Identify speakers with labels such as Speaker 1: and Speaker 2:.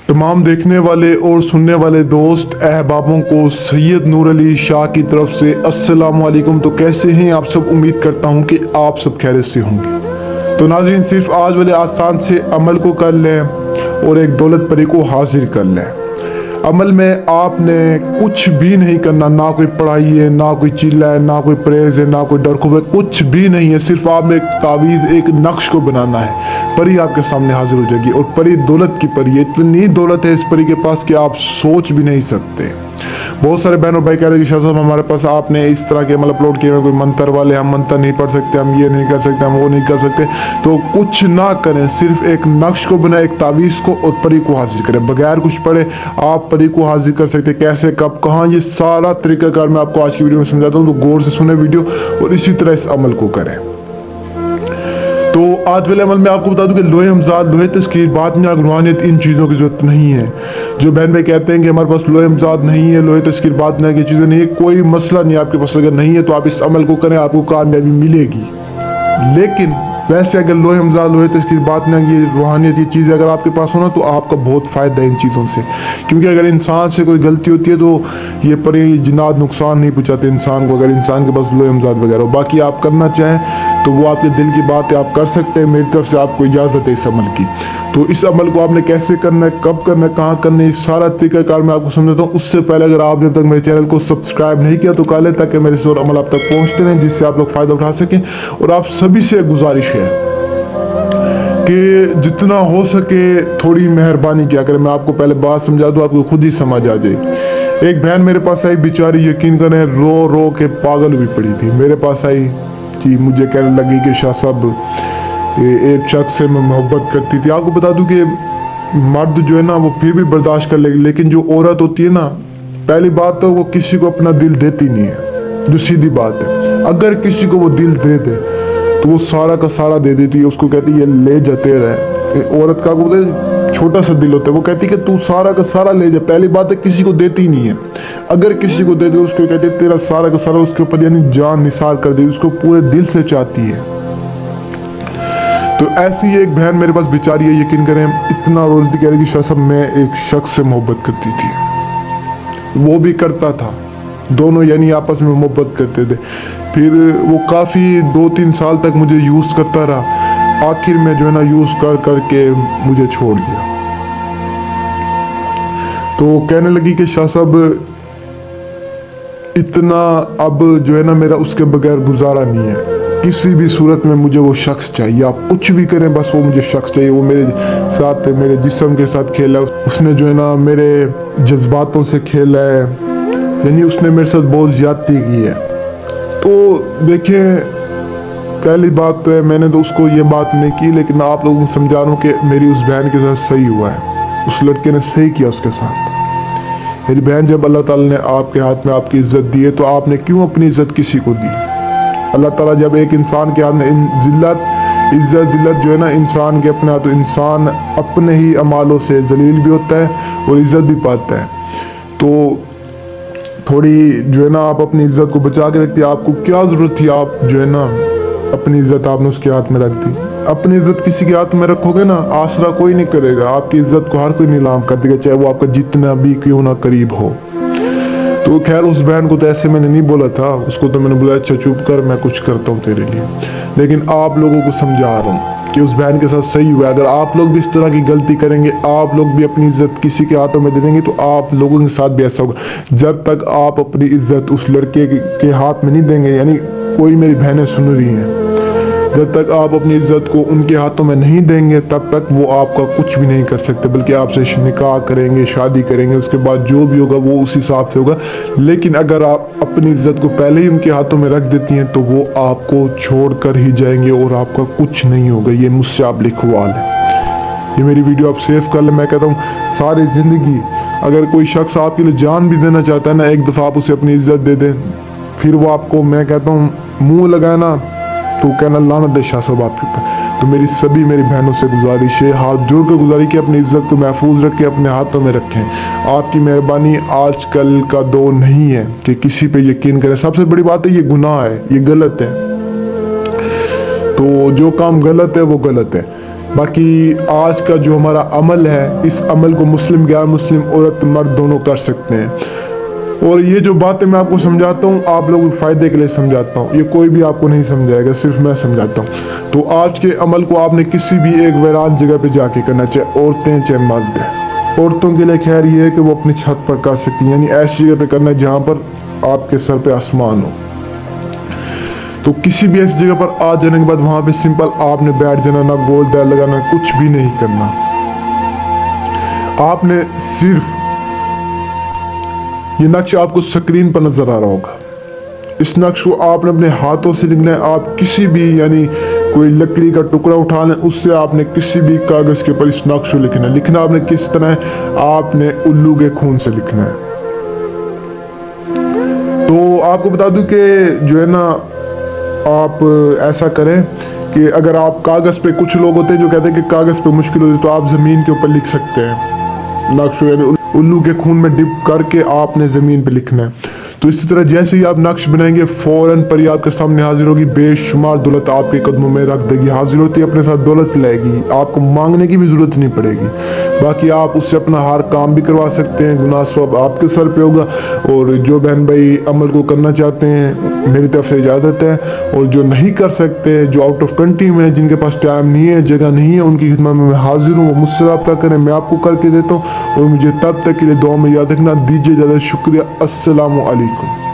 Speaker 1: तमाम देखने वाले और सुनने वाले दोस्त अहबाबों को सैयद नूर अली शाह की तरफ से अस्सलाम वालेकुम। तो कैसे हैं आप सब? उम्मीद करता हूं कि आप सब खैरियत से होंगे। तो नाज़रीन, सिर्फ आज वाले आसान से अमल को कर लें और एक दौलत परी को हाजिर कर लें। अमल में आपने कुछ भी नहीं करना, ना कोई पढ़ाई है, ना कोई चिल्ला है, ना कोई प्रेज है, ना कोई डर खौफ है, कुछ भी नहीं है। सिर्फ आपने एक तावीज़, एक नक्श को बनाना है। परी आपके सामने हाजिर हो जाएगी और परी दौलत की परी है। इतनी दौलत है इस परी के पास कि आप सोच भी नहीं सकते। बहुत सारे बहन और भाई कह रहे हैं कि शाह साहब हमारे पास आपने इस तरह के अमल अपलोड किए हैं, कोई मंत्र वाले, हम मंत्र नहीं पढ़ सकते, हम ये नहीं कर सकते, हम वो नहीं कर सकते। तो कुछ ना करें, सिर्फ एक नक्श को बनाए, एक तावीज़ को, और परी को हाजिर करें। बगैर कुछ पढ़े आप परी को हाजिर कर सकते। कैसे, कब, कहाँ, ये सारा तरीकाकार मैं आपको आज की वीडियो में समझाता हूँ। तो गौर से सुने वीडियो और इसी तरह इस अमल को करें। तो आज वाले अमल में आपको बता दूं कि लोहे हमजाद, लोहे तस्कीर, बातिन, रूहानियत, इन चीज़ों की जरूरत नहीं है। जो बहन भाई कहते हैं कि हमारे पास लोहे हमजाद नहीं है, लोहे तस्कीर, बातिन की चीज़ें नहीं है, कोई मसला नहीं आपके पास। अगर नहीं है तो आप इस अमल को करें, आपको कामयाबी मिलेगी। लेकिन वैसे अगर लोहे हमजाद, लोहे तस्कीर, बातिन, ये रूहानियत, ये चीज़ें अगर आपके पास हो ना, तो आपका बहुत फ़ायदा है इन चीज़ों से। क्योंकि अगर इंसान से कोई गलती होती है तो ये परी जिन्नात नुकसान नहीं पहुँचाते इंसान को, अगर इंसान के पास लोहे हमजाद वगैरह हो। बाकी आप करना चाहें तो वो आपके दिल की बात है, आप कर सकते हैं। मेरी तरफ से आपको इजाज़त है इस अमल की। तो इस अमल को आपने कैसे करना है, कब करना है, कहाँ करना है, सारा तरीकाकार मैं आपको समझाता हूँ। उससे पहले अगर आपने अब तक मेरे चैनल को सब्सक्राइब नहीं किया तो कर लें, ताकि मेरे से और अमल आप तक पहुँचते रहें, जिससे आप लोग फ़ायदा उठा सकें। और आप सभी से गुजारिश है कि जितना हो सके थोड़ी मेहरबानी किया करें। मैं आपको पहले बात समझा दूँ, आपको खुद ही समझ आ जाएगी। एक बहन मेरे पास आई, बेचारी यकीन करें रो रो के पागल भी पड़ी थी। मेरे पास आई कि मुझे कहने लगी कि शाह साहब एक शख्स से मैं मोहब्बत करती थी। आपको बता दूं कि मर्द जो है ना वो फिर भी बर्दाश्त कर लेगी, लेकिन जो औरत होती है ना, पहली बात तो वो किसी को अपना दिल देती नहीं है, जो सीधी बात है। अगर किसी को वो दिल दे दे तो वो सारा का सारा दे देती है, उसको कहती है ये ले जाते रहे। औरत का छोटा सा दिल होता है, वो कहती है कि तू सारा का सारा ले जा। पहली बात है किसी को देती नहीं है। अगर किसी को दे दे उसको कहते हैं तेरा सारा का सारा उसके ऊपर यानी जान निसार कर दे, उसको पूरे दिल से चाहती है। तो ऐसी एक बहन मेरे पास बेचारी है, यकीन करें इतना रो रही थी, कह रही कि शाह साहब मैं एक शख्स से मोहब्बत करती थी, वो भी करता था, दोनों यानी आपस में मोहब्बत करते थे। फिर वो काफ़ी 2-3 साल तक मुझे यूज़ करता रहा, आखिर में जो है ना यूज़ कर करके मुझे छोड़ दिया। तो कहने लगी कि शाह साहब इतना अब जो है ना मेरा उसके बगैर गुजारा नहीं है, किसी भी सूरत में मुझे वो शख्स चाहिए। आप कुछ भी करें, बस वो मुझे शख्स चाहिए। वो मेरे साथ, मेरे जिस्म के साथ खेला, उसने जो है ना मेरे जज्बातों से खेला है, यानी उसने मेरे साथ बहुत ज्यादती की है। तो देखिए, पहली बात तो है मैंने तो उसको ये बात नहीं की, लेकिन आप लोगों को समझा रहा हूँ कि मेरी उस बहन के साथ सही हुआ है, उस लड़के ने सही किया उसके साथ। मेरी बहन, जब अल्लाह ताला ने आपके हाथ में आपकी इज्जत दी है तो आपने क्यों अपनी इज्जत किसी को दी? अल्लाह ताला जब एक इंसान के हाथ में इज्जत जिल्लत जो है ना इंसान के अपने हाथ, तो इंसान अपने ही अमालों से जलील भी होता है और इज्जत भी पाता है। तो थोड़ी जो है ना आप अपनी इज्जत को बचा के रखती है। आपको क्या जरूरत थी, आप जो है ना अपनी इज्जत आपने उसके हाथ में रख दी। अपनी इज्जत किसी के हाथ में रखोगे ना, आसरा कोई नहीं करेगा, आपकी इज्जत को हर कोई नीलाम कर देगा, चाहे वो आपका जितना भी क्यों ना करीब हो। तो खैर उस बहन को तो ऐसे मैंने नहीं बोला था, उसको तो मैंने बोला अच्छा चुप कर, मैं कुछ करता हूँ तेरे लिए। लेकिन आप लोगों को समझा रहा हूँ कि उस बहन के साथ सही हुआ। अगर आप लोग भी इस तरह की गलती करेंगे, आप लोग भी अपनी इज्जत किसी के हाथों में दे देंगे, तो आप लोगों के साथ भी ऐसा होगा। जब तक आप अपनी इज्जत उस लड़के के हाथ में नहीं देंगे, यानी कोई मेरी बहनें सुन रही हैं, जब तक आप अपनी इज्जत को उनके हाथों में नहीं देंगे तब तक वो आपका कुछ भी नहीं कर सकते, बल्कि आपसे निकाह करेंगे, शादी करेंगे, उसके बाद जो भी होगा वो उस हिसाब से होगा। लेकिन अगर आप अपनी इज्जत को पहले ही उनके हाथों में रख देती हैं तो वो आपको छोड़ कर ही जाएंगे और आपका कुछ नहीं होगा। ये मुझसे आप लिखवाल है, ये मेरी वीडियो आप सेव कर लें। मैं कहता हूँ सारी जिंदगी अगर कोई शख्स आपके लिए जान भी देना चाहता है ना, एक दफ़ा आप उसे अपनी इज्जत दे दें, फिर वो आपको, मैं कहता हूँ, मुँह लगाए ना तो कहना लानत दे शाह साहब आपके ऊपर। तो मेरी सभी मेरी बहनों से गुजारिश है, हाथ जोड़ कर गुजारिश कि अपनी इज्जत को महफूज रखें, अपने हाथों में रखें। आपकी मेहरबानी आजकल का दौर नहीं है कि किसी पे यकीन करें। सबसे बड़ी बात है ये गुनाह है, ये गलत है। तो जो काम गलत है वो गलत है। باقی آج کا جو ہمارا عمل ہے، اس عمل کو مسلم غیر مسلم عورت مرد دونوں کر سکتے ہیں، اور یہ جو باتیں میں آپ کو سمجھاتا ہوں آپ لوگوں کے فائدے کے لیے سمجھاتا ہوں، یہ کوئی بھی آپ کو نہیں سمجھائے گا، صرف میں سمجھاتا ہوں۔ تو آج کے عمل کو آپ نے کسی بھی ایک ویران جگہ پہ جا کے کرنا، چاہے عورتیں چاہے مرد ہیں۔ عورتوں کے لیے خیر یہ ہے کہ وہ اپنی چھت پر کر سکتی ہیں، یعنی ایسی جگہ پہ کرنا جہاں پر آپ کے سر پہ آسمان ہو۔ تو کسی بھی ایسی جگہ پر آ جانے کے بعد وہاں پہ سمپل آپ نے بیٹھ جانا، نہ گول دیر لگانا، کچھ بھی نہیں کرنا۔ آپ نے صرف یہ نقش آپ کو سکرین پر نظر آ رہا ہوگا، اس نقش کو آپ نے اپنے ہاتھوں سے لکھنا ہے۔ آپ کسی بھی یعنی کوئی لکڑی کا ٹکڑا اٹھا لیں، اس سے آپ نے کسی بھی کاغذ کے اوپر اس نقش کو لکھنا ہے۔ لکھنا آپ نے کس طرح ہے؟ آپ نے الو کے خون سے لکھنا ہے۔ تو آپ کو بتا دوں کہ جو ہے نا آپ ایسا کریں کہ اگر آپ کاغذ پہ، کچھ لوگ ہوتے ہیں جو کہتے ہیں کہ کاغذ پہ مشکل ہوتی ہے، تو آپ زمین کے اوپر لکھ سکتے ہیں نقش، یعنی الو کے خون میں ڈپ کر کے آپ نے زمین پہ لکھنا ہے۔ تو اسی طرح جیسے ہی آپ نقش بنائیں گے فوراً پری آپ کے سامنے حاضر ہوگی، بے شمار دولت آپ کے قدموں میں رکھ دے گی، حاضر ہوتی اپنے ساتھ دولت لائے گی، آپ کو مانگنے کی بھی ضرورت نہیں پڑے گی۔ باقی آپ اس سے اپنا ہر کام بھی کروا سکتے ہیں، گناہ ثواب آپ کے سر پہ ہوگا۔ اور جو بہن بھائی عمل کو کرنا چاہتے ہیں میری طرف سے اجازت ہے، اور جو نہیں کر سکتے، جو آؤٹ آف کنٹری میں ہیں، جن کے پاس ٹائم نہیں ہے، جگہ نہیں ہے، ان کی خدمت میں حاضر ہوں، وہ مجھ سے رابطہ کریں، میں آپ کو کر کے دیتا ہوں۔ اور مجھے تب تک کے لیے دعا میں یاد رکھنا۔ دیجیے زیادہ شکریہ۔ السلام علیکم۔